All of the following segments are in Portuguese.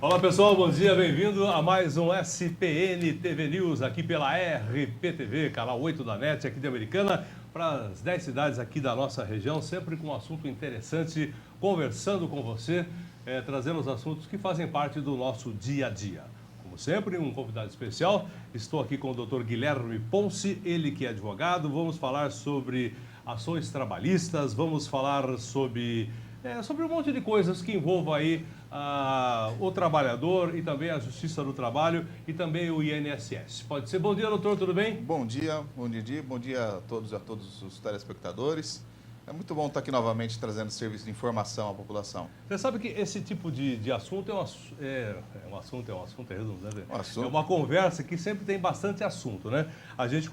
Olá pessoal, bom dia, bem-vindo a mais um SPN TV News aqui pela RPTV, canal 8 da NET aqui de Americana, para as 10 cidades aqui da nossa região, sempre com um assunto interessante, conversando com você, trazendo os assuntos que fazem parte do nosso dia a dia. Como sempre, um convidado especial, estou aqui com o Dr. Guilherme Ponce, ele que é advogado, vamos falar sobre ações trabalhistas, vamos falar sobre um monte de coisas que envolvam aí o trabalhador e também a Justiça do Trabalho e também o INSS. Pode ser. Bom dia, doutor, tudo bem? Bom dia, bom dia a todos os telespectadores. É muito bom estar aqui novamente trazendo serviço de informação à população. Você sabe que esse tipo de assunto é redundante. É uma conversa que sempre tem bastante assunto, né? A gente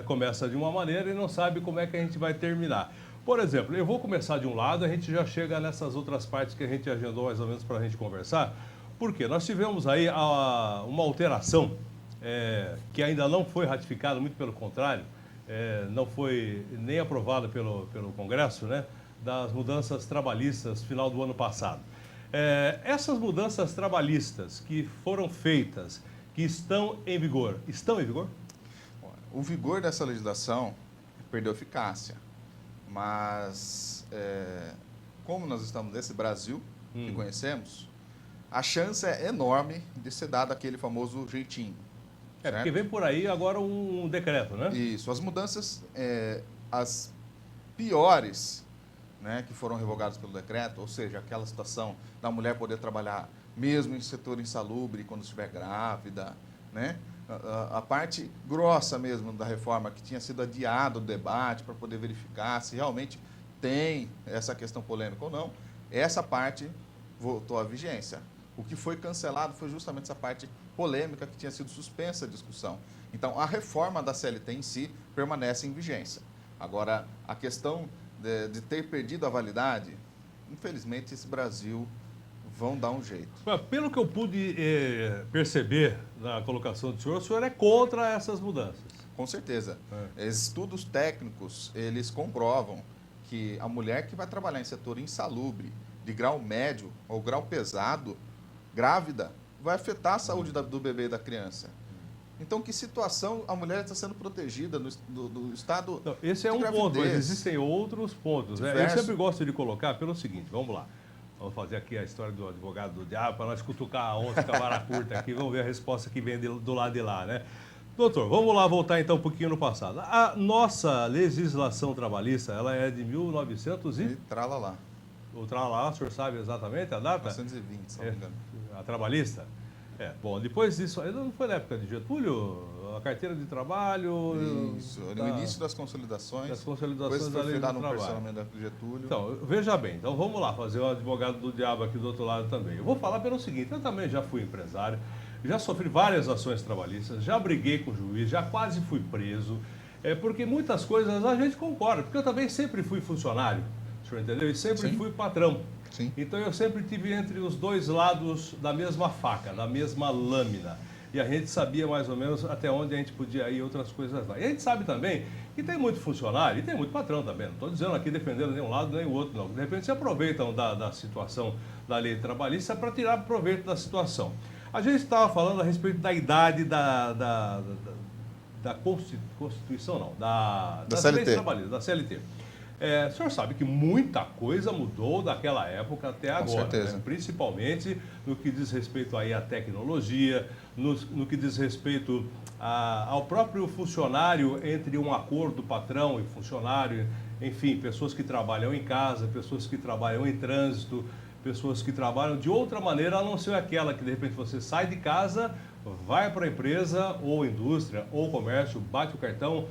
começa de uma maneira e não sabe como é que a gente vai terminar. Por exemplo, eu vou começar de um lado, a gente já chega nessas outras partes que a gente agendou mais ou menos para a gente conversar. Por quê? Nós tivemos aí uma alteração que ainda não foi ratificada, muito pelo contrário, não foi nem aprovada pelo Congresso, né? Das mudanças trabalhistas final do ano passado. Essas mudanças trabalhistas que foram feitas, que estão em vigor? O vigor dessa legislação perdeu eficácia. Mas, como nós estamos nesse Brasil que conhecemos, a chance é enorme de ser dado aquele famoso jeitinho. Porque vem por aí agora um decreto, né? Isso. As mudanças, as piores, né, que foram revogadas pelo decreto, ou seja, aquela situação da mulher poder trabalhar mesmo em setor insalubre quando estiver grávida, né? A parte grossa mesmo da reforma, que tinha sido adiado o debate para poder verificar se realmente tem essa questão polêmica ou não, essa parte voltou à vigência. O que foi cancelado foi justamente essa parte polêmica que tinha sido suspensa a discussão. Então, a reforma da CLT em si permanece em vigência. Agora, a questão de ter perdido a validade, infelizmente, esse Brasil vão dar um jeito. Pelo que eu pude perceber na colocação do senhor, o senhor é contra essas mudanças. Com certeza. Estudos técnicos, eles comprovam que a mulher que vai trabalhar em setor insalubre, de grau médio ou grau pesado, grávida, vai afetar a saúde do bebê e da criança. Então, que situação a mulher está sendo protegida no estado Não, esse é de um gravidez. ponto, mas existem outros pontos. Né? Eu sempre gosto de colocar pelo seguinte, vamos lá. Vamos fazer aqui a história do advogado do diabo para nós cutucar a onça com a vara curta aqui. Vamos ver a resposta que vem do lado de lá, né? Doutor, vamos lá voltar então um pouquinho no passado. A nossa legislação trabalhista, ela é de 1900 e... Tralalá. O tralalá, o senhor sabe exatamente a data? 1920, se não me engano. A trabalhista? Bom, depois disso, ainda não foi na época de Getúlio? A carteira de trabalho... Isso, no início das consolidações. Das consolidações da lei do trabalho. No personamento do Getúlio. Então, veja bem, então vamos lá, fazer o advogado do diabo aqui do outro lado também. Eu vou falar pelo seguinte, eu também já fui empresário, já sofri várias ações trabalhistas, já briguei com o juiz, já quase fui preso, porque muitas coisas a gente concorda, porque eu também sempre fui funcionário, o senhor entendeu? E sempre fui patrão. Sim. Então eu sempre tive entre os dois lados da mesma faca, da mesma lâmina. E a gente sabia mais ou menos até onde a gente podia ir e outras coisas lá. E a gente sabe também que tem muito funcionário e tem muito patrão também. Não estou dizendo aqui defendendo nem um lado nem o outro, não. De repente se aproveitam da situação da lei trabalhista para tirar proveito da situação. A gente estava falando a respeito da idade da Constituição, não, da CLT. Leis trabalhistas, da CLT. O senhor sabe que muita coisa mudou daquela época até agora, Com certeza. né? Principalmente no que diz respeito aí à tecnologia, no que diz respeito ao próprio funcionário, entre um acordo patrão e funcionário, enfim, pessoas que trabalham em casa, pessoas que trabalham em trânsito, pessoas que trabalham de outra maneira, a não ser aquela que de repente você sai de casa, vai para a empresa, ou indústria, ou comércio, bate o cartão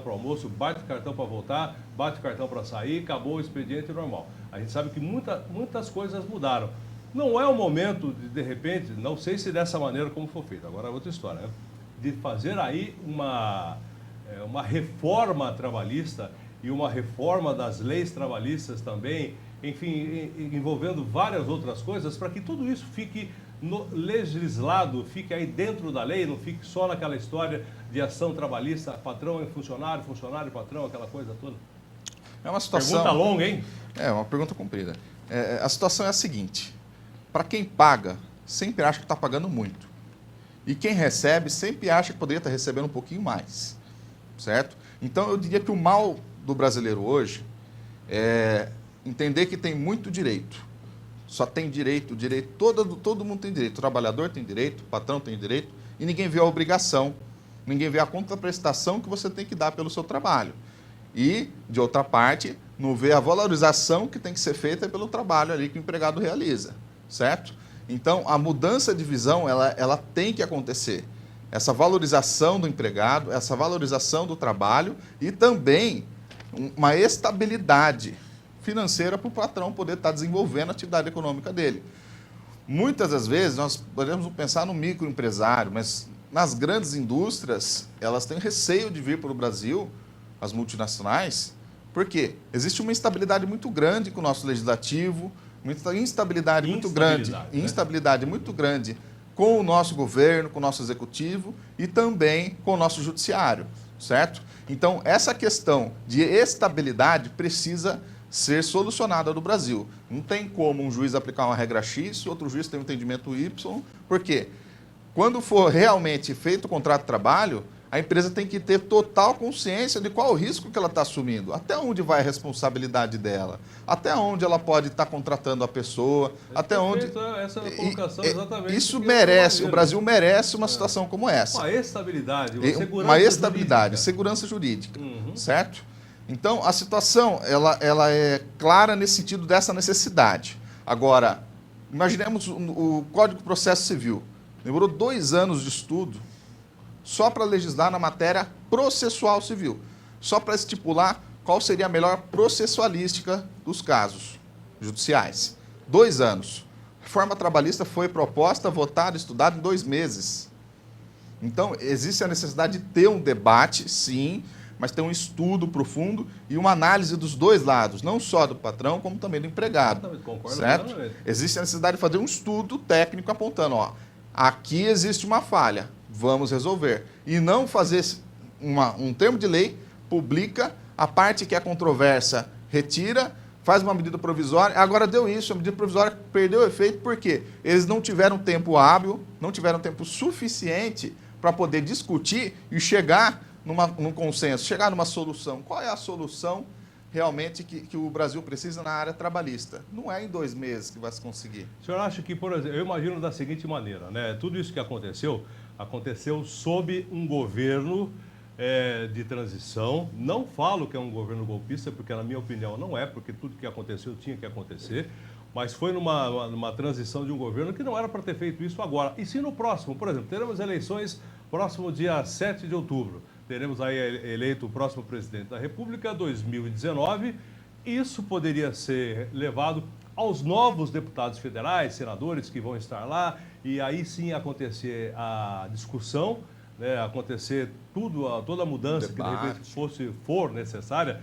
para o almoço, bate o cartão para voltar, bate o cartão para sair, acabou o expediente normal. A gente sabe que muitas coisas mudaram. Não é o momento de repente, não sei se dessa maneira como for feito, agora é outra história, né? De fazer aí uma reforma trabalhista e uma reforma das leis trabalhistas também, enfim, envolvendo várias outras coisas, para que tudo isso fique legislado, fique aí dentro da lei, não fique só naquela história de ação trabalhista, patrão e funcionário, funcionário e patrão, aquela coisa toda. É uma situação... Pergunta longa, hein? É uma pergunta comprida. A situação é a seguinte: para quem paga sempre acha que está pagando muito. E quem recebe sempre acha que poderia estar recebendo um pouquinho mais, certo? Então, eu diria que o mal do brasileiro hoje é entender que tem muito direito. Só tem direito, todo mundo tem direito. O trabalhador tem direito, o patrão tem direito, e ninguém vê a obrigação, ninguém vê a contraprestação que você tem que dar pelo seu trabalho. E, de outra parte, não vê a valorização que tem que ser feita pelo trabalho ali que o empregado realiza, certo? Então, a mudança de visão, ela tem que acontecer. Essa valorização do empregado, essa valorização do trabalho e também uma estabilidade financeira para o patrão poder estar desenvolvendo a atividade econômica dele. Muitas das vezes, nós podemos pensar no microempresário, mas nas grandes indústrias, elas têm receio de vir para o Brasil, as multinacionais, porque existe uma instabilidade muito grande com o nosso legislativo, uma instabilidade muito grande, né? instabilidade muito grande com o nosso governo, com o nosso executivo e também com o nosso judiciário, certo? Então, essa questão de estabilidade precisa ser solucionada no Brasil. Não tem como um juiz aplicar uma regra X, outro juiz tem um entendimento Y, por quê? Quando for realmente feito o contrato de trabalho, a empresa tem que ter total consciência de qual o risco que ela está assumindo, até onde vai a responsabilidade dela, até onde ela pode estar contratando a pessoa, até onde... Essa colocação exatamente. Isso merece, o Brasil merece uma situação como essa. Uma estabilidade, uma segurança uma estabilidade, jurídica. Segurança jurídica, certo? Então, a situação, ela é clara nesse sentido dessa necessidade. Agora, imaginemos o Código de Processo Civil. Demorou 2 anos de estudo só para legislar na matéria processual civil, só para estipular qual seria a melhor processualística dos casos judiciais. 2 anos. A reforma trabalhista foi proposta, votada, estudada em 2 meses. Então, existe a necessidade de ter um debate, sim, mas ter um estudo profundo e uma análise dos dois lados, não só do patrão, como também do empregado. Concordo, certo? Existe a necessidade de fazer um estudo técnico apontando, ó, aqui existe uma falha, vamos resolver. E não fazer um termo de lei, publica, a parte que é controversa retira, faz uma medida provisória, agora deu isso, a medida provisória perdeu o efeito, por quê? Eles não tiveram tempo hábil, não tiveram tempo suficiente para poder discutir e chegar num consenso, chegar numa solução. Qual é a solução realmente que o Brasil precisa na área trabalhista? Não é em 2 meses que vai se conseguir. O senhor acha que, por exemplo, eu imagino da seguinte maneira, né? Tudo isso que aconteceu sob um governo de transição. Não falo que é um governo golpista, porque na minha opinião não é, porque tudo que aconteceu tinha que acontecer, mas foi numa transição de um governo que não era para ter feito isso agora. E se no próximo, por exemplo, teremos eleições próximo dia 7 de outubro, teremos aí eleito o próximo presidente da República, 2019, isso poderia ser levado aos novos deputados federais, senadores que vão estar lá, e aí sim acontecer a discussão, né, acontecer toda a mudança que de repente for necessária,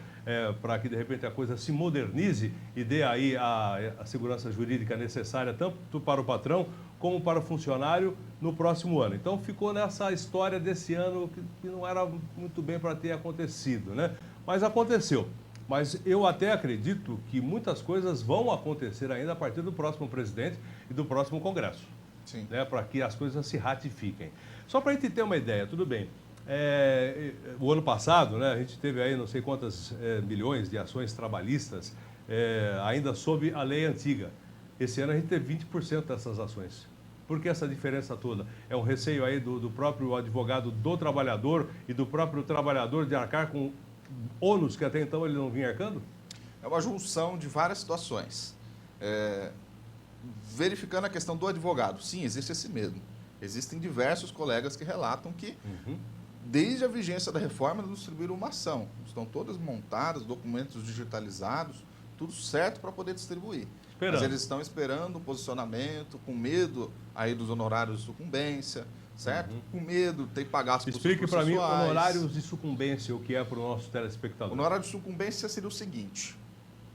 para que de repente a coisa se modernize e dê aí a segurança jurídica necessária tanto para o patrão como para o funcionário no próximo ano. Então ficou nessa história desse ano que não era muito bem para ter acontecido, né? Mas aconteceu. Mas eu até acredito que muitas coisas vão acontecer ainda a partir do próximo presidente e do próximo Congresso. Sim. Né, para que as coisas se ratifiquem. Só para a gente ter uma ideia, tudo bem. O ano passado, né, a gente teve aí não sei quantas milhões de ações trabalhistas, ainda sob a lei antiga. Esse ano a gente teve 20% dessas ações. Por que essa diferença toda? É um receio aí do próprio advogado do trabalhador e do próprio trabalhador de arcar com ônus que até então ele não vinha arcando? É uma junção de várias situações. Verificando a questão do advogado, sim, existe esse medo. Existem diversos colegas que relatam que, desde a vigência da reforma, eles distribuíram uma ação. Estão todas montadas, documentos digitalizados, tudo certo para poder distribuir. Mas eles estão esperando o posicionamento, com medo aí dos honorários de sucumbência, certo? Com medo de ter que pagar as custas processuais. Explique para mim honorários de sucumbência, o que é para o nosso telespectador. O honorário de sucumbência seria o seguinte: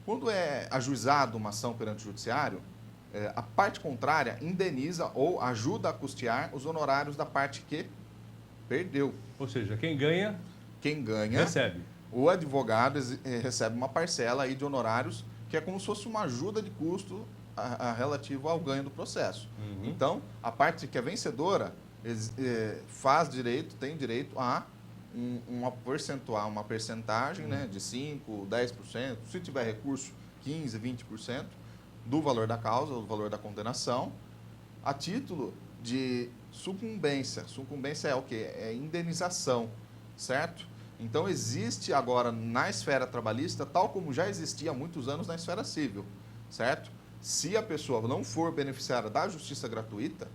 quando é ajuizado uma ação perante o judiciário, a parte contrária indeniza ou ajuda a custear os honorários da parte que perdeu. Ou seja, quem ganha recebe. O advogado recebe uma parcela aí de honorários que é como se fosse uma ajuda de custo relativo ao ganho do processo. Uhum. Então, a parte que é vencedora faz direito, tem direito a uma percentual, uma percentagem, né, de 5%, 10%, se tiver recurso, 15%, 20% do valor da causa, do valor da condenação, a título de sucumbência. Sucumbência é o quê? É indenização, certo? Então, existe agora na esfera trabalhista, tal como já existia há muitos anos na esfera civil, certo? Se a pessoa não for beneficiária da justiça gratuita,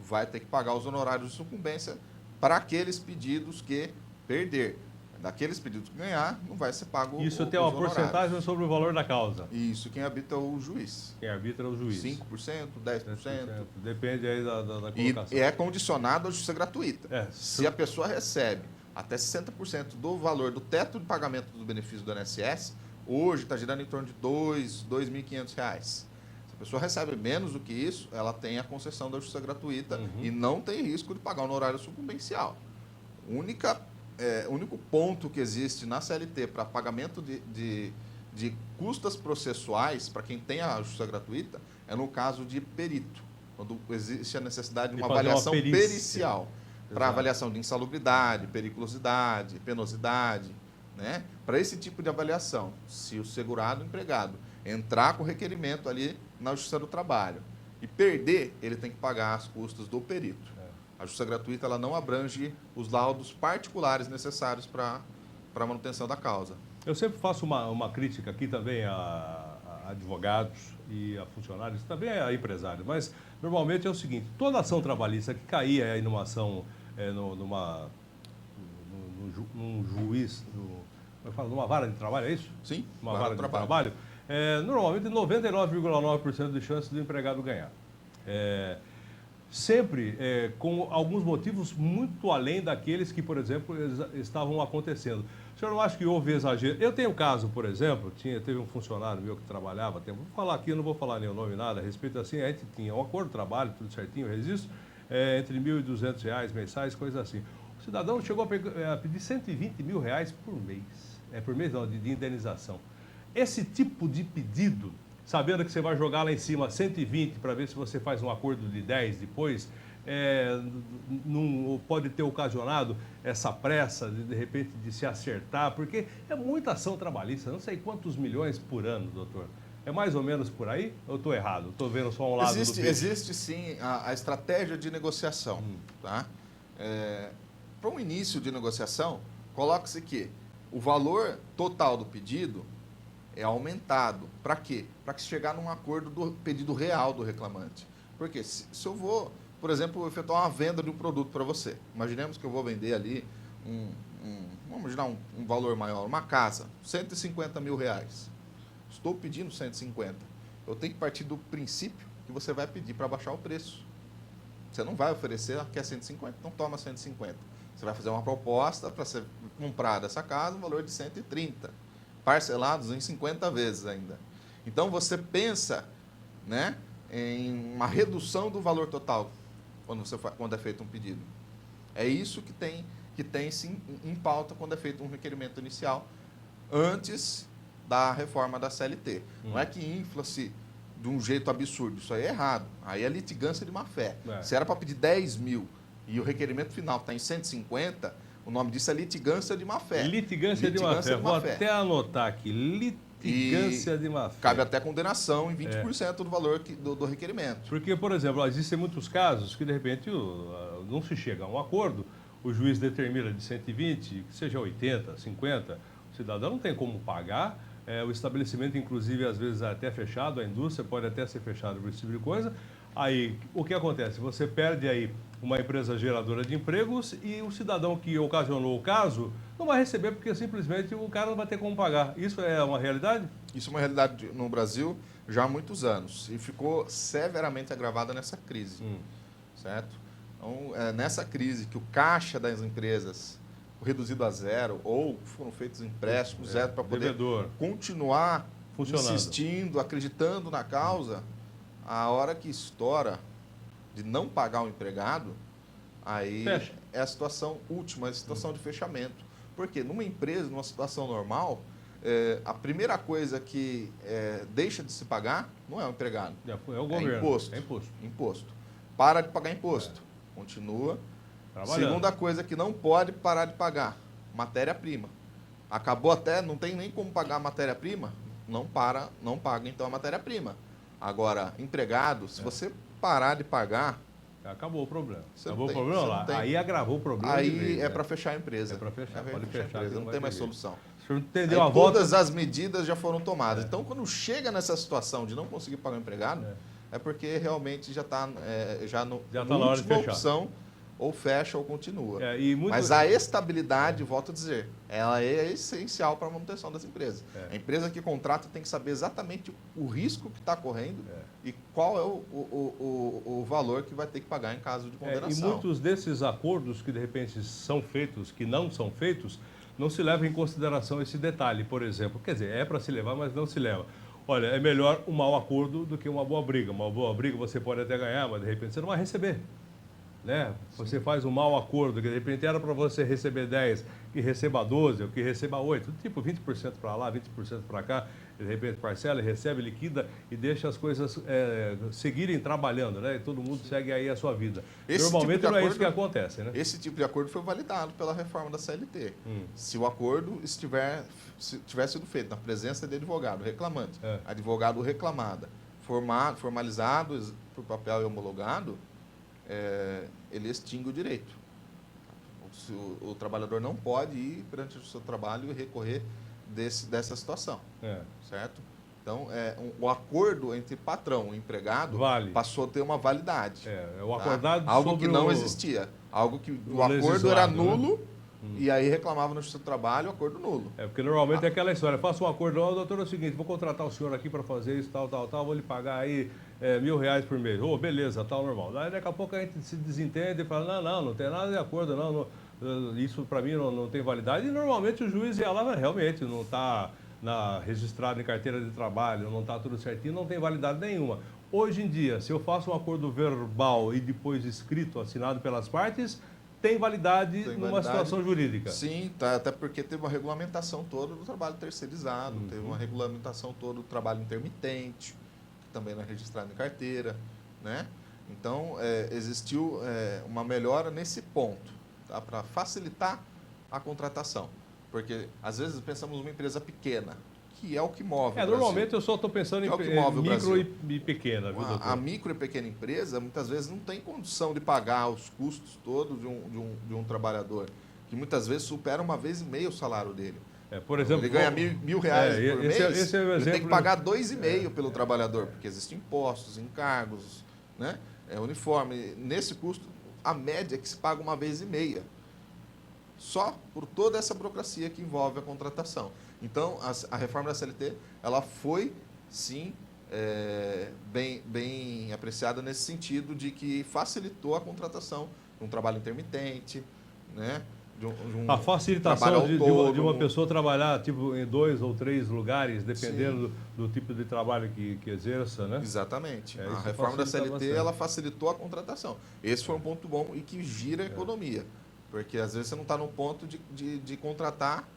vai ter que pagar os honorários de sucumbência para aqueles pedidos que perder. Daqueles pedidos que ganhar, não vai ser pago Isso tem uma porcentagem sobre o valor da causa. Isso, quem arbitra é o juiz. Quem arbitra é o juiz. 5%, 10%. Depende aí da colocação. E é condicionado à justiça gratuita. É, se a pessoa recebe até 60% do valor do teto de pagamento do benefício do INSS, hoje está girando em torno de R$ 2.500. Se a pessoa recebe menos do que isso, ela tem a concessão da justiça gratuita e não tem risco de pagar o honorário sucumbencial. O único ponto que existe na CLT para pagamento de custas processuais, para quem tem a justiça gratuita, é no caso de perito, quando existe a necessidade de uma avaliação pericial, para avaliação de insalubridade, periculosidade, penosidade, né? Para esse tipo de avaliação, se o segurado, o empregado, entrar com requerimento ali na Justiça do Trabalho e perder, ele tem que pagar as custas do perito. A justiça gratuita ela não abrange os laudos particulares necessários para a manutenção da causa. Eu sempre faço uma crítica aqui também a advogados e a funcionários, também a empresários, mas normalmente é o seguinte, toda ação trabalhista que caía aí numa ação, num juiz, numa vara de trabalho, é isso? Sim, uma vara de trabalho. Normalmente 99,9% de chance do empregado ganhar. Sempre com alguns motivos muito além daqueles que, por exemplo, estavam acontecendo. O senhor não acha que houve exagero? Eu tenho um caso, por exemplo, teve um funcionário meu que trabalhava, vou falar aqui, não vou falar nenhum nome, nada a respeito assim, a gente tinha um acordo de trabalho, tudo certinho, registro, entre R$ 1.200 mensais, coisa assim. O cidadão chegou a pedir R$ 120 mil por mês. Por mês não, de indenização. Esse tipo de pedido, sabendo que você vai jogar lá em cima 120 para ver se você faz um acordo de 10 depois, não pode ter ocasionado essa pressa de repente de se acertar, porque é muita ação trabalhista, não sei quantos milhões por ano, doutor. É mais ou menos por aí? Ou estou errado? Estou vendo só um lado do peixe. Existe sim a estratégia de negociação. Tá? Para um início de negociação, coloca-se que o valor total do pedido é aumentado. Para quê? Para que chegar num acordo do pedido real do reclamante. Porque se eu vou, por exemplo, efetuar uma venda de um produto para você, imaginemos que eu vou vender ali vamos imaginar um valor maior, uma casa, R$ 150 mil. Estou pedindo 150. Eu tenho que partir do princípio que você vai pedir para baixar o preço. Você não vai oferecer, quer 150, então toma 150. Você vai fazer uma proposta para ser comprada essa casa, um valor de 130. Parcelados em 50 vezes ainda. Então, você pensa, né, em uma redução do valor total quando é feito um pedido. É isso que tem sim, em pauta quando é feito um requerimento inicial, antes da reforma da CLT. Não é que infla-se de um jeito absurdo. Isso aí é errado. Aí é litigância de má-fé. Se era para pedir 10 mil e o requerimento final está em 150... O nome disso é litigância de má-fé. Litigância de má-fé. Vou até anotar aqui. Litigância de má-fé. Cabe até condenação em 20% do valor do requerimento. Porque, por exemplo, existem muitos casos que, de repente, não se chega a um acordo, o juiz determina de 120, que seja 80, 50, o cidadão não tem como pagar, o estabelecimento, inclusive, às vezes é até fechado, a indústria pode até ser fechada por esse tipo de coisa. Aí, o que acontece? Você perde aí uma empresa geradora de empregos e o cidadão que ocasionou o caso não vai receber porque simplesmente o cara não vai ter como pagar. Isso é uma realidade? Isso é uma realidade no Brasil já há muitos anos e ficou severamente agravada nessa crise, certo? Então, nessa crise que o caixa das empresas foi reduzido a zero ou foram feitos empréstimos zero para poder continuar insistindo, acreditando na causa, a hora que estoura de não pagar o empregado, aí fecha. É a situação última, é a situação de fechamento. Porque numa empresa, numa situação normal, a primeira coisa que deixa de se pagar não é o empregado. É o governo. Imposto. É imposto. Imposto. Para de pagar imposto. Continua. Trabalhando. Segunda coisa que não pode parar de pagar, matéria-prima. Acabou até, não tem nem como pagar a matéria-prima, não paga então a matéria-prima. Agora, empregado, se você parar de pagar... Acabou o problema. Você Acabou não o tem, problema você lá. não tem. Aí agravou o problema. Aí de vez, é né? para fechar a empresa. É para fechar, É pode pra fechar. a empresa, não tem mais solução. O senhor entendeu Aí a volta? todas as medidas já foram tomadas. Então, quando chega nessa situação de não conseguir pagar o empregado, é porque realmente já está na na hora de última fechar. opção, ou fecha ou continua. Muito... Mas a estabilidade, volto a dizer, ela é essencial para a manutenção das empresas. A empresa que contrata tem que saber exatamente o risco que está correndo e qual é o valor que vai ter que pagar em caso de condenação. E muitos desses acordos que de repente são feitos, que não são feitos, não se leva em consideração esse detalhe, por exemplo. Quer dizer, é para se levar, mas não se leva. Olha, é melhor um mau acordo do que uma boa briga. Uma boa briga você pode até ganhar, mas de repente você não vai receber. Né? Você faz um mau acordo, que de repente era para você receber 10, que receba 12, ou que receba 8, tipo 20% para lá, 20% para cá, de repente parcela, recebe, liquida e deixa as coisas seguirem trabalhando, né? E todo mundo segue aí a sua vida. Normalmente não é isso que acontece, né? Esse tipo de acordo foi validado pela reforma da CLT. Se o acordo tiver sido feito na presença de advogado reclamante, advogado reclamada, formalizado por papel e homologado, ele extingue o direito. O trabalhador não pode ir perante o seu trabalho e recorrer dessa situação. Certo? Então, o acordo entre patrão e empregado passou a ter uma validade. O acordado algo sobre que não existia. Algo que o acordo era nulo, e aí reclamava no seu trabalho, acordo nulo. Porque normalmente é aquela história, faço um acordo, doutor, é o seguinte, vou contratar o senhor aqui para fazer isso, tal, vou lhe pagar aí R$1.000 por mês. Beleza, tal, normal. Daí daqui a pouco a gente se desentende e fala, não tem nada de acordo, isso para mim não tem validade. E normalmente o juiz ia lá, realmente, não está registrado em carteira de trabalho, não está tudo certinho, não tem validade nenhuma. Hoje em dia, se eu faço um acordo verbal e depois escrito, assinado pelas partes, tem validade numa situação jurídica. Sim, até porque teve uma regulamentação toda do trabalho terceirizado, teve uma regulamentação toda do trabalho intermitente, que também não é registrado em carteira, né? Então, existiu uma melhora nesse ponto, tá? Para facilitar a contratação. Porque, às vezes, pensamos numa empresa pequena, que é o que move o Brasil. Normalmente eu só estou pensando em micro e pequena, viu, doutor? A micro e pequena empresa, muitas vezes, não tem condição de pagar os custos todos de um trabalhador, que muitas vezes supera 1,5 vezes o salário dele. Por exemplo, ele ganha R$1.000 por mês, esse é o exemplo, ele tem que pagar 2,5 pelo trabalhador, porque existem impostos, encargos, né? Uniforme. Nesse custo, a média é que se paga 1,5 vezes. Só por toda essa burocracia que envolve a contratação. Então, a reforma da CLT, ela foi, sim, bem apreciada nesse sentido de que facilitou a contratação de um trabalho intermitente, né? A facilitação de uma pessoa trabalhar tipo, em 2 ou 3 lugares, dependendo do tipo de trabalho que exerça, né? Exatamente. A reforma da CLT, ela facilitou a contratação. Esse foi um ponto bom e que gira a economia. Porque às vezes você não está no ponto de contratar,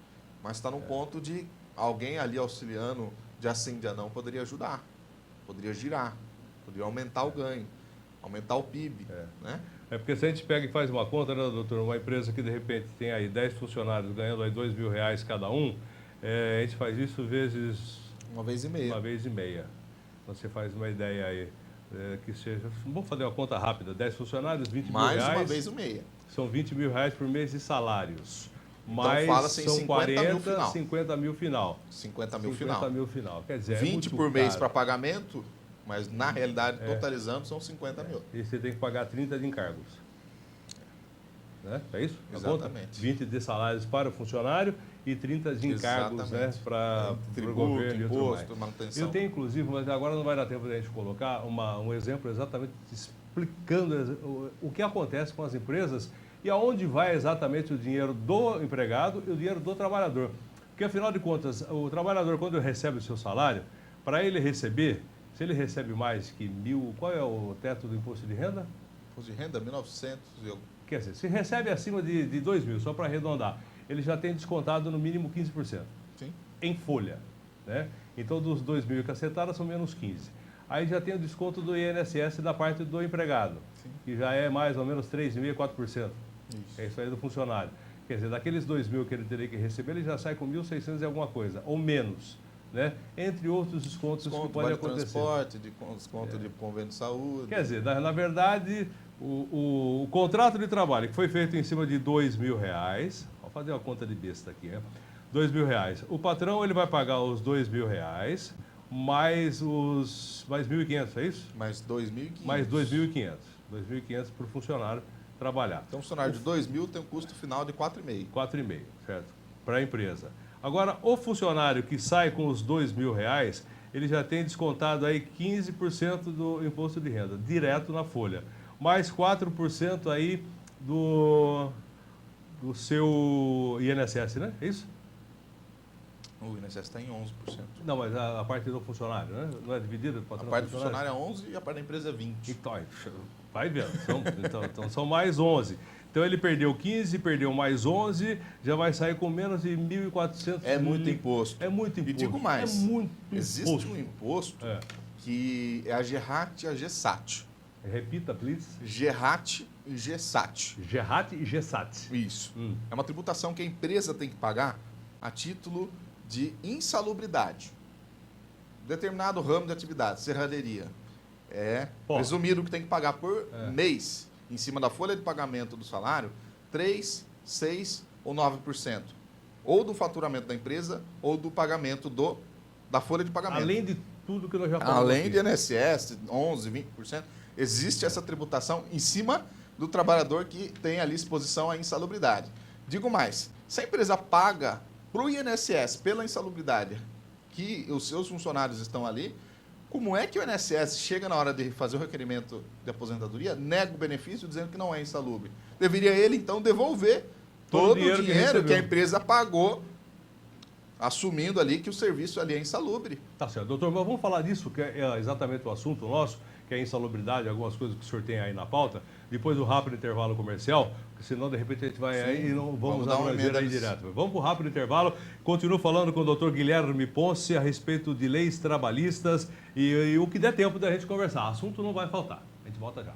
mas está no ponto de alguém ali auxiliando, dia sim, dia não, poderia ajudar, poderia girar, poderia aumentar o ganho, aumentar o PIB. Né? Porque se a gente pega e faz uma conta, né, doutor, uma empresa que de repente tem aí 10 funcionários ganhando aí R$2.000 cada um, a gente faz isso vezes... 1,5 vezes. 1,5 vezes. Então você faz uma ideia aí, que seja... Vamos fazer uma conta rápida, 10 funcionários, R$20.000. Mais 1,5 vezes. São R$20.000 por mês de salários. Então, mas fala-se em são 50 mil final. 50 mil final. 50 mil final. Quer dizer, 20 por mês para pagamento, mas na realidade, totalizando, são 50 mil. E você tem que pagar 30 de encargos. Né? É isso? Exatamente. 20 de salários para o funcionário e 30 de encargos, né, para o governo imposto, e tudo mais. manutenção. Eu tenho, inclusive, mas agora não vai dar tempo de a gente colocar um exemplo exatamente explicando o que acontece com as empresas e aonde vai exatamente o dinheiro do empregado e o dinheiro do trabalhador. Porque, afinal de contas, o trabalhador, quando recebe o seu salário, para ele receber, se ele recebe mais que 1.000, qual é o teto do imposto de renda? Imposto de renda, 1.900. Quer dizer, se recebe acima de 2.000, só para arredondar, ele já tem descontado no mínimo 15%. Sim. em folha, né? Então, dos 2.000 e cacetada, são menos 15. Aí já tem o desconto do INSS da parte do empregado, que já é mais ou menos 3,5% a 4%. É isso aí do funcionário. Quer dizer, daqueles 2.000 que ele teria que receber, ele já sai com 1.600 e alguma coisa, ou menos, né? Entre outros descontos que podem acontecer. Transporte, desconto de convênio de saúde. Quer dizer, na verdade, o contrato de trabalho que foi feito em cima de R$2.000, vou fazer uma conta de besta aqui, né? R$2.000. O patrão ele vai pagar os R$2.000 mais 1.500, é isso? Mais 2.500. Mais 2.500. 2.500 para o funcionário trabalhar. Então, o funcionário de 2.000 tem um custo final de 4,5. 4,5, certo? Para a empresa. Agora, o funcionário que sai com os R$2.000, ele já tem descontado aí 15% do imposto de renda, direto na folha. Mais 4% aí do seu INSS, né? É isso? O INSS está em 11%. Não, mas a parte do funcionário, né? Não é dividida? A parte do funcionário é 11% e a parte da empresa é 20%. Então, vai vendo. Então são mais 11%. Então ele perdeu 15%, perdeu mais 11%, já vai sair com menos de 1.400. É muito imposto. É muito imposto. E digo mais, é muito existe imposto. um imposto que é a GERAT e a GESAT. Repita, please. GERAT e GESAT. GERAT e GESAT. Isso. É uma tributação que a empresa tem que pagar a título de insalubridade. Determinado ramo de atividade, serralheria. Presumido que tem que pagar por mês, em cima da folha de pagamento do salário, 3%, 6% ou 9%. Ou do faturamento da empresa, ou do pagamento da folha de pagamento. Além de tudo que nós já falamos. Além de INSS, 11%, 20%, existe essa tributação em cima do trabalhador que tem ali exposição à insalubridade. Digo mais, se a empresa paga para o INSS pela insalubridade que os seus funcionários estão ali, como é que o INSS chega na hora de fazer o requerimento de aposentadoria, nega o benefício dizendo que não é insalubre? Deveria ele, então, devolver todo o dinheiro que a empresa pagou, assumindo ali que o serviço ali é insalubre. Tá certo. Doutor, mas vamos falar disso, que é exatamente o assunto nosso, que é a insalubridade, algumas coisas que o senhor tem aí na pauta, depois do rápido intervalo comercial, porque senão, de repente, a gente vai aí e não vamos dar uma aí direto. Vamos para o rápido intervalo. Continuo falando com o doutor Guilherme Ponce a respeito de leis trabalhistas e o que der tempo da gente conversar. Assunto não vai faltar. A gente volta já.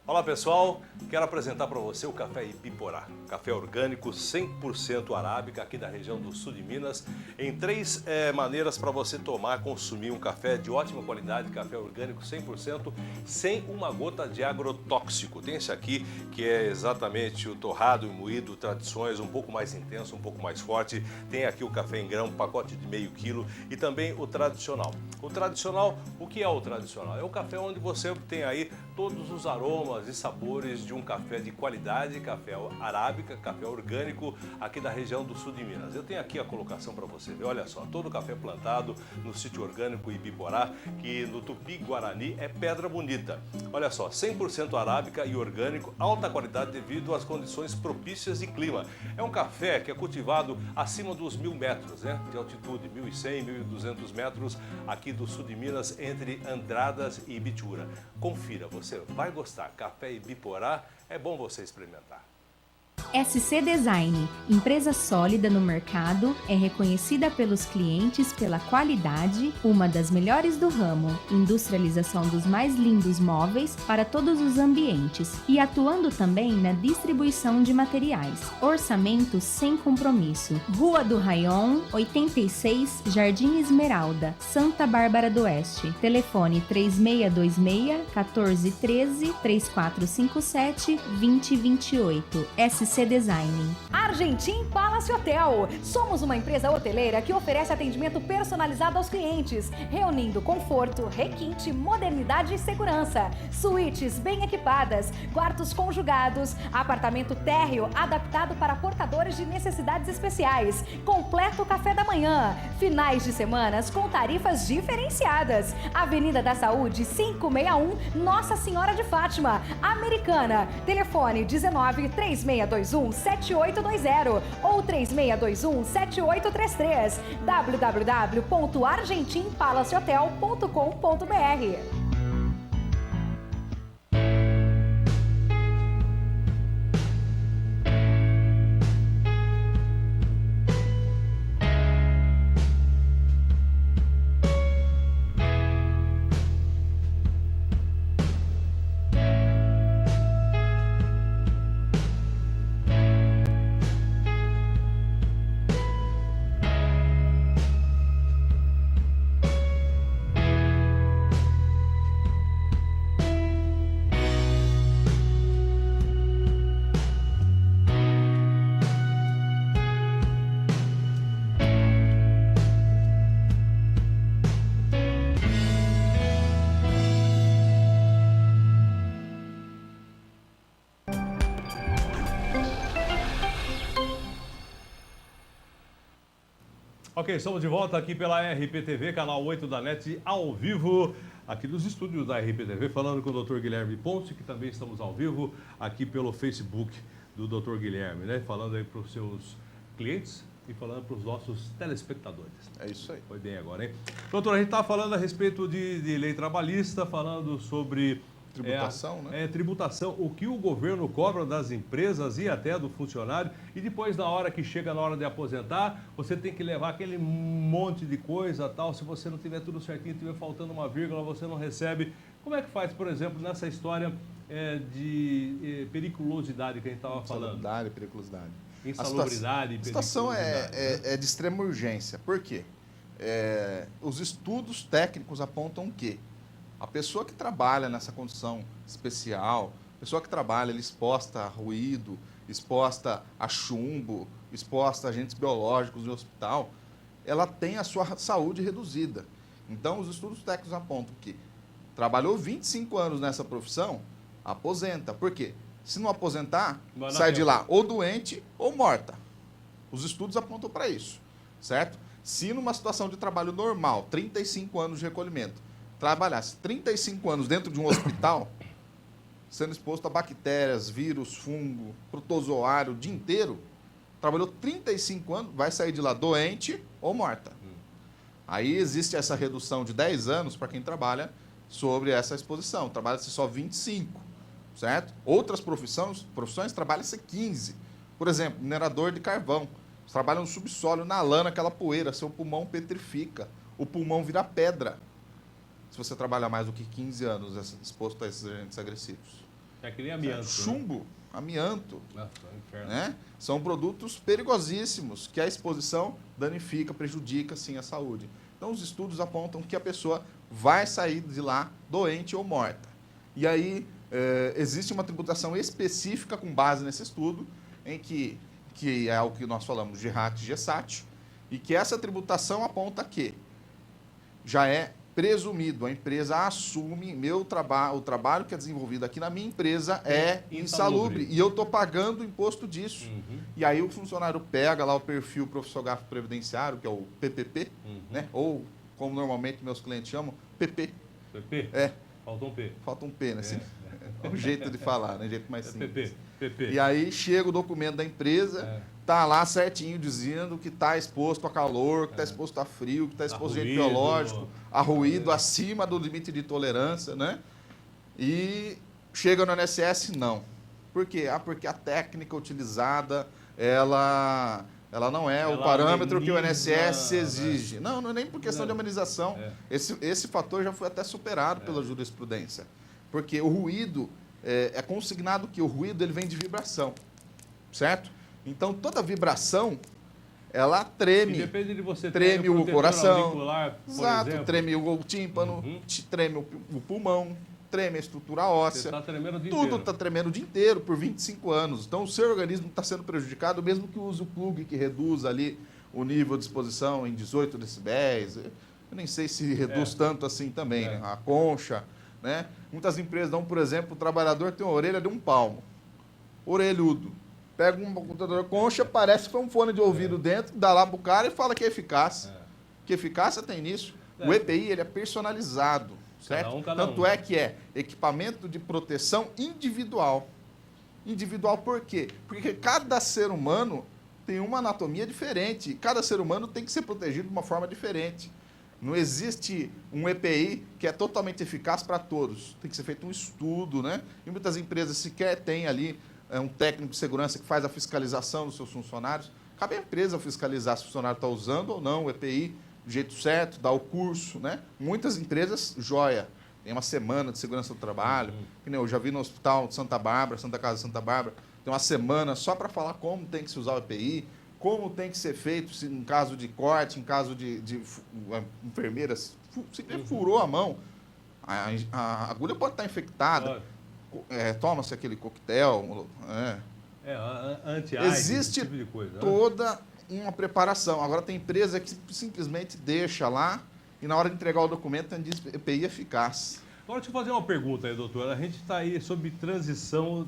Olá pessoal, quero apresentar para você o café Ibiporá, café orgânico 100% arábica aqui da região do sul de Minas, em 3 maneiras para você tomar, consumir um café de ótima qualidade, café orgânico 100%, sem uma gota de agrotóxico. Tem esse aqui que é exatamente o torrado e moído, tradições, um pouco mais intenso, um pouco mais forte. Tem aqui o café em grão, pacote de meio quilo e também o tradicional. O tradicional, o que é o tradicional? É o café onde você tem aí todos os aromas e sabores de um café de qualidade, café arábica, café orgânico aqui da região do sul de Minas. Eu tenho aqui a colocação para você ver, olha só, todo o café plantado no sítio orgânico Ibiporá, que no Tupi-Guarani é Pedra Bonita. Olha só, 100% arábica e orgânico, alta qualidade devido às condições propícias de clima. É um café que é cultivado acima dos 1.000 metros, né, de altitude, 1.100, 1.200 metros aqui do sul de Minas, entre Andradas e Ibitura. Confira, você vai gostar. Café Ibiporá, é bom você experimentar. SC Design, empresa sólida no mercado, é reconhecida pelos clientes pela qualidade, uma das melhores do ramo, industrialização dos mais lindos móveis para todos os ambientes e atuando também na distribuição de materiais. Orçamento sem compromisso. Rua do Raion, 86, Jardim Esmeralda, Santa Bárbara do Oeste. Telefone 3626-1413, 3457-2028. SC Design. Argentim Palace Hotel. Somos uma empresa hoteleira que oferece atendimento personalizado aos clientes, reunindo conforto, requinte, modernidade e segurança. Suítes bem equipadas, quartos conjugados, apartamento térreo adaptado para portadores de necessidades especiais, completo café da manhã, finais de semanas com tarifas diferenciadas. Avenida da Saúde 561, Nossa Senhora de Fátima, Americana. Telefone 19-3621-7820 ou 3621-7833. www.argentimpalacehotel.com.br. Ok, estamos de volta aqui pela RPTV, canal 8 da NET, ao vivo, aqui dos estúdios da RPTV, falando com o Dr. Guilherme Ponce, que também estamos ao vivo aqui pelo Facebook do Dr. Guilherme, né? Falando aí para os seus clientes e falando para os nossos telespectadores. É isso aí. Foi bem agora, hein? Doutor, a gente está falando a respeito de lei trabalhista, falando sobre... Tributação, né? Tributação, o que o governo cobra das empresas e até do funcionário, e depois na hora que chega na hora de aposentar, você tem que levar aquele monte de coisa, tal, se você não tiver tudo certinho, tiver faltando uma vírgula, você não recebe. Como é que faz, por exemplo, nessa história de periculosidade que a gente estava falando? Insalubridade, periculosidade. Insalubridade, a situação periculosidade, é de extrema urgência. Por quê? Os estudos técnicos apontam que a pessoa que trabalha nessa condição especial, a pessoa que trabalha exposta a ruído, exposta a chumbo, exposta a agentes biológicos no hospital, ela tem a sua saúde reduzida. Então, os estudos técnicos apontam que trabalhou 25 anos nessa profissão, aposenta. Por quê? Se não aposentar, sai de lá ou doente ou morta. Os estudos apontam para isso, certo? Se numa situação de trabalho normal, 35 anos de recolhimento, trabalhasse 35 anos dentro de um hospital, sendo exposto a bactérias, vírus, fungo, protozoário o dia inteiro, trabalhou 35 anos, vai sair de lá doente ou morta. Aí existe essa redução de 10 anos para quem trabalha sobre essa exposição. Trabalha-se só 25, certo? Outras profissões trabalham-se 15. Por exemplo, minerador de carvão. Trabalha no subsolo, na lã, naquela poeira, seu pulmão petrifica, o pulmão vira pedra. Se você trabalhar mais do que 15 anos exposto a esses agentes agressivos. É que nem amianto. Chumbo, né? Amianto. Nossa, é um inferno. Né? São produtos perigosíssimos que a exposição danifica, prejudica, sim, a saúde. Então, os estudos apontam que a pessoa vai sair de lá doente ou morta. E aí, existe uma tributação específica com base nesse estudo, em que é o que nós falamos de RAT e GESAT, e que essa tributação aponta que já é presumido, a empresa assume o trabalho que é desenvolvido aqui na minha empresa é insalubre e eu estou pagando o imposto disso. E aí o funcionário pega lá o perfil profissional previdenciário, que é o PPP, né? Ou, como normalmente meus clientes chamam, PP. PP? Falta um P. Falta um P, né? Assim, é um jeito de falar, né? Um jeito mais simples. PP. E aí chega o documento da empresa, tá lá certinho dizendo que está exposto a calor, que está exposto a frio, que está exposto a agente biológico, a ruído acima do limite de tolerância, né? E chega no INSS, não. Por quê? Porque a técnica utilizada, ela não é o parâmetro que o INSS exige. Não é nem por questão de amenização. Esse fator já foi até superado pela jurisprudência. Porque o ruído, é consignado que o ruído ele vem de vibração, certo? Então, toda vibração, ela treme. E depende de você treme o coração, auricular, exato, exemplo. treme o tímpano, treme o pulmão, treme a estrutura óssea. Você está tremendo o dia Tudo inteiro. está tremendo o dia inteiro por 25 anos. Então, o seu organismo está sendo prejudicado, mesmo que use o plug que reduz ali o nível de exposição em 18 decibéis. Eu nem sei se reduz tanto assim também, né? A concha, né? Muitas empresas dão, por exemplo, o trabalhador tem uma orelha de um palmo, orelhudo. Pega um computador concha, parece que foi um fone de ouvido dentro, dá lá pro cara e fala que é eficaz. Que eficácia tem nisso? O EPI ele é personalizado, certo? Tanto é que é equipamento de proteção individual. Individual por quê? Porque cada ser humano tem uma anatomia diferente. Cada ser humano tem que ser protegido de uma forma diferente. Não existe um EPI que é totalmente eficaz para todos. Tem que ser feito um estudo, né? E muitas empresas sequer têm ali um técnico de segurança que faz a fiscalização dos seus funcionários. Cabe à empresa fiscalizar se o funcionário está usando ou não o EPI do jeito certo, dar o curso, né? Muitas empresas, joia, tem uma semana de segurança do trabalho. Que nem eu já vi no hospital de Santa Bárbara, Santa Casa de Santa Bárbara, tem uma semana só para falar como tem que se usar o EPI, como tem que ser feito se, em caso de corte, em caso de enfermeira simplesmente furou a mão, a agulha pode estar infectada, toma-se aquele coquetel. Anti-AIDS, existe esse tipo de coisa, toda uma preparação. Agora tem empresa que simplesmente deixa lá e na hora de entregar o documento diz EPI eficaz. Agora, deixa eu fazer uma pergunta aí, doutor. A gente está aí sob transição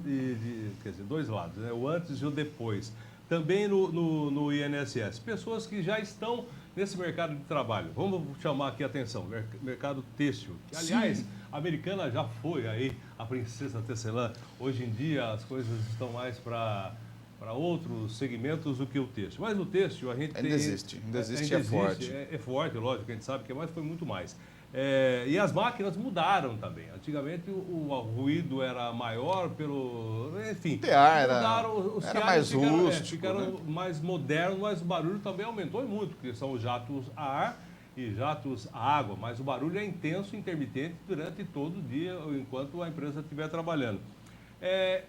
quer dizer, dois lados, né? O antes e o depois. também no INSS. Pessoas que já estão nesse mercado de trabalho. Vamos chamar aqui a atenção, mercado têxtil. Que, aliás, a Americana já foi aí a princesa tecelã. Hoje em dia as coisas estão mais para outros segmentos do que o têxtil. Mas o têxtil a gente ainda existe, é forte. É forte, lógico, a gente sabe que é, mas foi muito mais. E as máquinas mudaram também. Antigamente o ruído era maior pelo... Enfim, o tear era mais rústico. Ficaram mais modernos, mas o barulho também aumentou muito, porque são os jatos a ar e jatos a água. Mas o barulho é intenso e intermitente durante todo o dia, enquanto a empresa estiver trabalhando.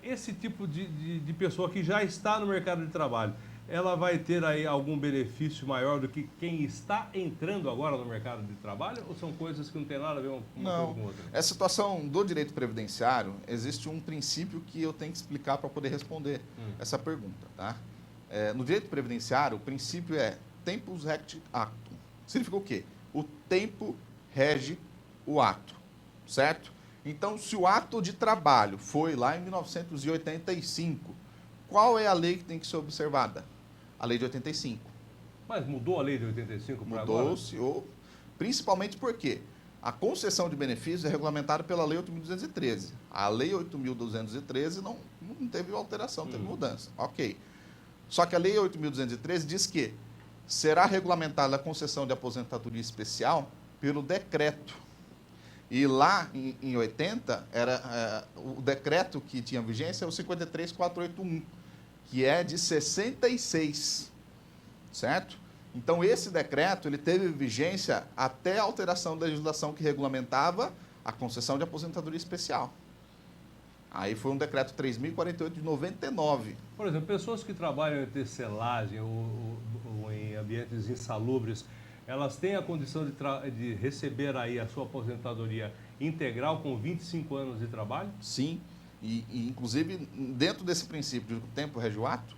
Esse tipo de pessoa que já está no mercado de trabalho, ela vai ter aí algum benefício maior do que quem está entrando agora no mercado de trabalho? Ou são coisas que não tem nada a ver uma coisa com outra? Essa situação do direito previdenciário, existe um princípio que eu tenho que explicar para poder responder essa pergunta. Tá? No direito previdenciário, o princípio é tempus regit actum. Significa o quê? O tempo rege o ato, certo? Então, se o ato de trabalho foi lá em 1985, qual é a lei que tem que ser observada? A lei de 85. Mas mudou a lei de 85 para agora? Mudou-se, principalmente porque a concessão de benefícios é regulamentada pela Lei 8.213. A Lei 8.213 não teve alteração, teve mudança. Ok. Só que a Lei 8.213 diz que será regulamentada a concessão de aposentadoria especial pelo decreto. E lá, em 80, o decreto que tinha vigência é o 53.481, que é de 66, certo? Então, esse decreto ele teve vigência até a alteração da legislação que regulamentava a concessão de aposentadoria especial. Aí foi um decreto 3.048 de 99. Por exemplo, pessoas que trabalham em tecelagem ou em ambientes insalubres, elas têm a condição de receber aí a sua aposentadoria integral com 25 anos de trabalho? Sim, e inclusive dentro desse princípio de tempo rege o ato,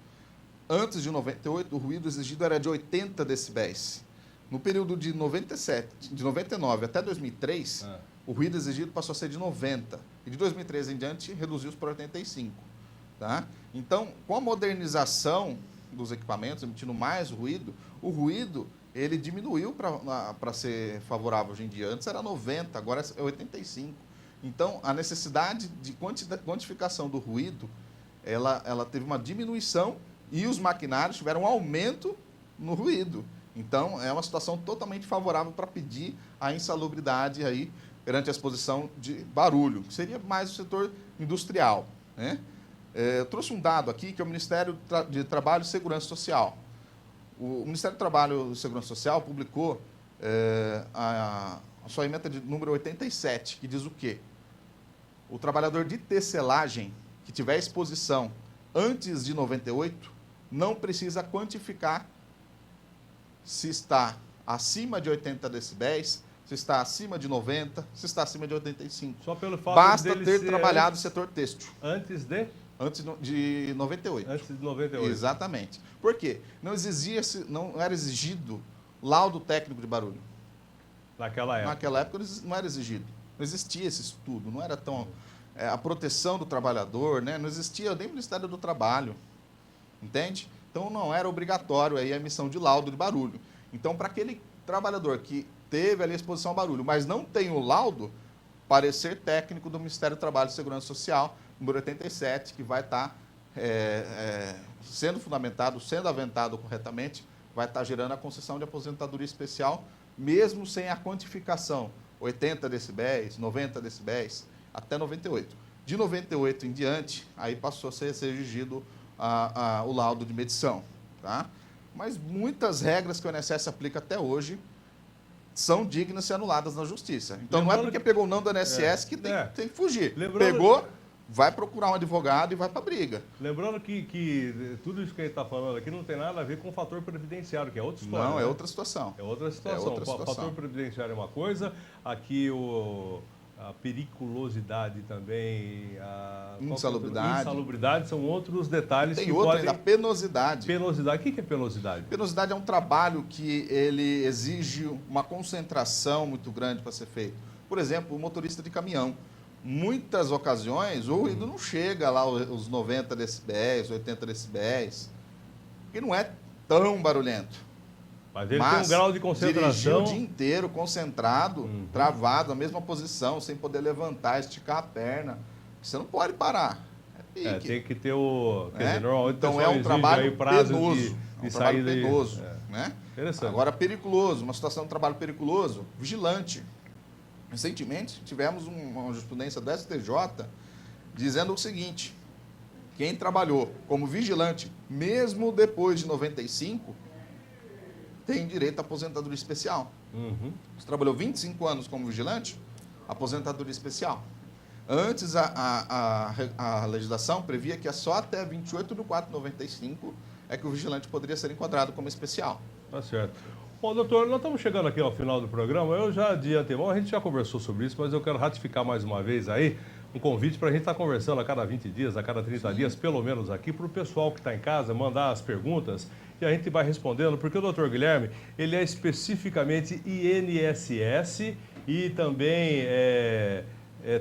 antes de 98 o ruído exigido era de 80 decibéis. No período de 99 até 2003, o ruído exigido passou a ser de 90. E de 2013 em diante reduziu-se para 85. Tá? Então, com a modernização dos equipamentos, emitindo mais ruído, o ruído ele diminuiu para ser favorável hoje em dia. Antes era 90, agora é 85. Então, a necessidade de quantificação do ruído, ela teve uma diminuição e os maquinários tiveram um aumento no ruído. Então, é uma situação totalmente favorável para pedir a insalubridade aí perante a exposição de barulho, que seria mais o setor industrial. Né? Eu trouxe um dado aqui que é o Ministério de Trabalho e Segurança Social. O Ministério do Trabalho e Segurança Social publicou a sua ementa de número 87, que diz o quê? O trabalhador de tecelagem que tiver exposição antes de 98 não precisa quantificar se está acima de 80 decibéis, se está acima de 90, se está acima de 85. Só pelo fato Basta dele ter ser trabalhado no setor têxtil. Antes de 98. Antes de 98. Exatamente. Por quê? Não era exigido laudo técnico de barulho. Naquela época. Naquela época não era exigido. Não existia esse estudo, não era tão... a proteção do trabalhador, né? Não existia nem o Ministério do Trabalho. Entende? Então, não era obrigatório aí a emissão de laudo de barulho. Então, para aquele trabalhador que teve ali a exposição ao barulho, mas não tem o laudo, parecer técnico do Ministério do Trabalho e Segurança Social, número 87, que vai estar sendo fundamentado, sendo aventado corretamente, vai estar gerando a concessão de aposentadoria especial, mesmo sem a quantificação, 80 decibéis, 90 decibéis, até 98. De 98 em diante, aí passou a ser exigido o laudo de medição. Tá? Mas muitas regras que o INSS aplica até hoje são dignas de ser anuladas na justiça. Então, não é porque pegou o não do INSS que tem que fugir. Pegou, vai procurar um advogado e vai para a briga. Lembrando que tudo isso que a gente está falando aqui não tem nada a ver com o fator previdenciário, que é outra história. Não, né? é outra situação. É outra situação. O fator previdenciário é uma coisa, aqui a periculosidade também, a insalubridade são outros detalhes. Tem outra ainda, a penosidade. Penosidade. O que é penosidade? Penosidade é um trabalho que ele exige uma concentração muito grande para ser feito. Por exemplo, o motorista de caminhão. Muitas ocasiões, o ruído não chega lá os 90 decibéis, 80 decibéis. que não é tão barulhento. Mas ele tem um grau de concentração. Dirigir o dia inteiro, concentrado, travado, na mesma posição, sem poder levantar, esticar a perna. Você não pode parar. É pique. Tem que ter o... Quer dizer, normalmente então o é pessoal um exige trabalho aí prazo penoso. de um saída trabalho penoso. e... Né? Interessante. Agora, periculoso, uma situação de trabalho periculoso, vigilante. Recentemente, tivemos uma jurisprudência do STJ dizendo o seguinte: quem trabalhou como vigilante, mesmo depois de 95, tem direito à aposentadoria especial. Você trabalhou 25 anos como vigilante, aposentadoria especial. Antes, a legislação previa que só até 28/4/95 é que o vigilante poderia ser enquadrado como especial. Tá certo. Bom, doutor, nós estamos chegando aqui ao final do programa. Eu já, de antemão, a gente já conversou sobre isso, mas eu quero ratificar mais uma vez aí um convite para a gente estar conversando a cada 20 dias, a cada 30 dias, pelo menos aqui, para o pessoal que está em casa mandar as perguntas e a gente vai respondendo, porque o doutor Guilherme, ele é especificamente INSS e também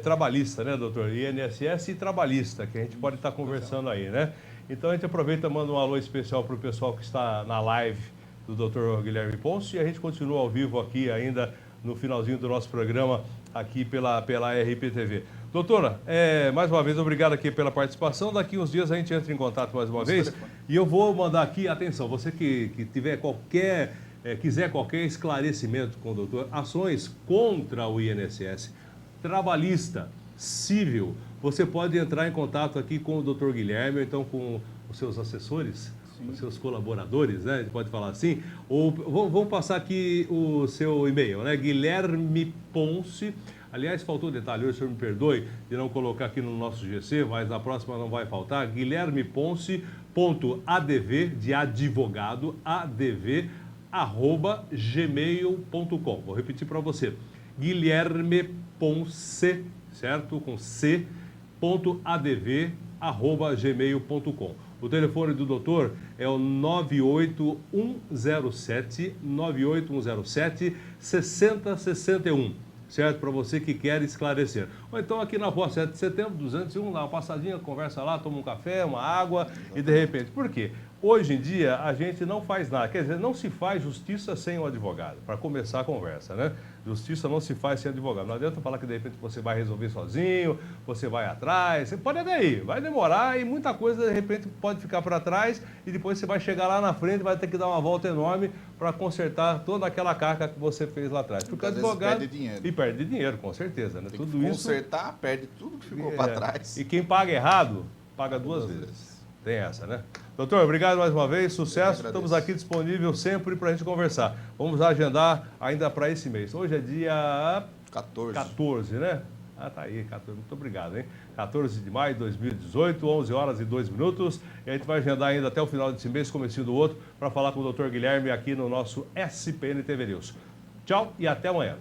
trabalhista, né, doutor? INSS e trabalhista, que a gente pode estar conversando aí, né? Então a gente aproveita e manda um alô especial para o pessoal que está na live do Dr. Guilherme Ponce e a gente continua ao vivo aqui ainda no finalzinho do nosso programa aqui pela RPTV. Doutora, mais uma vez, obrigado aqui pela participação. Daqui uns dias a gente entra em contato mais uma vez e eu vou mandar aqui, atenção, você que tiver quiser qualquer esclarecimento com o doutor, ações contra o INSS, trabalhista, civil, você pode entrar em contato aqui com o Dr. Guilherme, ou então com os seus assessores, os seus colaboradores, né? A gente pode falar assim. Ou vamos passar aqui o seu e-mail, né? Guilherme Ponce. Aliás, faltou um detalhe, hoje o senhor me perdoe de não colocar aqui no nosso GC, mas na próxima não vai faltar. guilhermeponce.adv, de advogado, adv@gmail.com. Vou repetir para você. Guilherme Ponce, certo? Com c.adv@gmail.com. O telefone do doutor é o 98107 6061, certo? Para você que quer esclarecer. Ou então aqui na rua 7 de setembro, 201, dá uma passadinha, conversa lá, toma um café, uma água e de repente. Por quê? Hoje em dia a gente não faz nada, quer dizer, não se faz justiça sem o advogado, para começar a conversa, né? Justiça não se faz sem advogado. Não adianta falar que de repente você vai resolver sozinho, você vai atrás, você pode até ir, vai demorar e muita coisa de repente pode ficar para trás e depois você vai chegar lá na frente e vai ter que dar uma volta enorme para consertar toda aquela carga que você fez lá atrás. Porque o advogado perde dinheiro. E perde dinheiro, com certeza, né? Tem Tudo que isso consertar, perde tudo que ficou para trás. E quem paga errado, paga duas vezes. Tem essa, né? Doutor, obrigado mais uma vez, sucesso. Estamos aqui disponíveis sempre para a gente conversar. Vamos agendar ainda para esse mês. Hoje é dia 14, né? Ah, tá aí, 14. Muito obrigado, hein? 14 de maio de 2018, 11 horas e 2 minutos. E a gente vai agendar ainda até o final desse mês, comecinho do outro, para falar com o doutor Guilherme aqui no nosso SPN TV News. Tchau e até amanhã.